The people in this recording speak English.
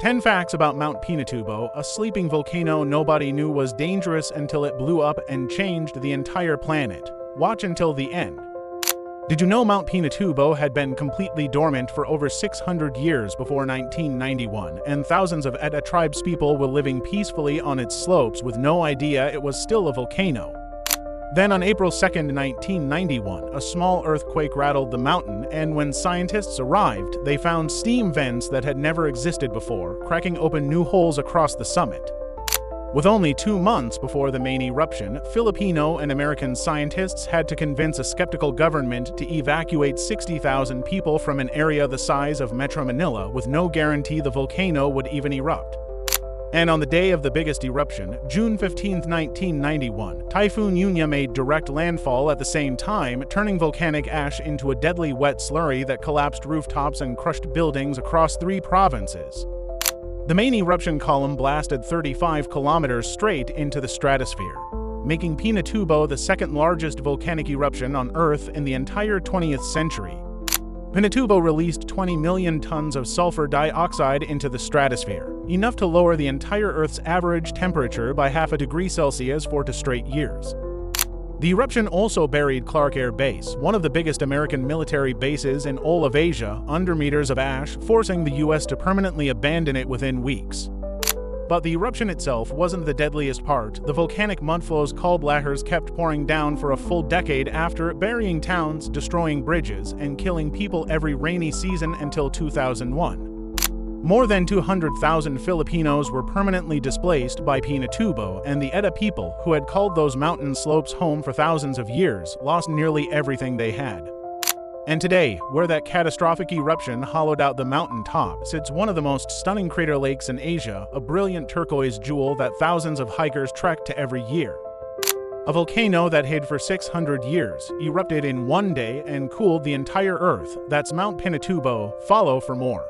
10 facts about Mount Pinatubo, a sleeping volcano nobody knew was dangerous until it blew up and changed the entire planet. Watch until the end. Did you know Mount Pinatubo had been completely dormant for over 600 years before 1991, and thousands of Eta tribespeople were living peacefully on its slopes with no idea it was still a volcano? Then on April 2, 1991, a small earthquake rattled the mountain, and when scientists arrived, they found steam vents that had never existed before, cracking open new holes across the summit. With only 2 months before the main eruption, Filipino and American scientists had to convince a skeptical government to evacuate 60,000 people from an area the size of Metro Manila with no guarantee the volcano would even erupt. And on the day of the biggest eruption, June 15, 1991, Typhoon Yunya made direct landfall at the same time, turning volcanic ash into a deadly wet slurry that collapsed rooftops and crushed buildings across 3 provinces. The main eruption column blasted 35 kilometers straight into the stratosphere, making Pinatubo the second largest volcanic eruption on Earth in the entire 20th century. Pinatubo released 20 million tons of sulfur dioxide into the stratosphere, enough to lower the entire Earth's average temperature by half a degree Celsius for 2 straight years. The eruption also buried Clark Air Base, one of the biggest American military bases in all of Asia, under meters of ash, forcing the US to permanently abandon it within weeks. But the eruption itself wasn't the deadliest part. The volcanic mudflows called lahars kept pouring down for a full decade after, burying towns, destroying bridges, and killing people every rainy season until 2001. More than 200,000 Filipinos were permanently displaced by Pinatubo, and the Eta people, who had called those mountain slopes home for thousands of years, lost nearly everything they had. And today, where that catastrophic eruption hollowed out the mountain top, sits one of the most stunning crater lakes in Asia, a brilliant turquoise jewel that thousands of hikers trek to every year. A volcano that hid for 600 years, erupted in one day, and cooled the entire Earth. That's Mount Pinatubo. Follow for more.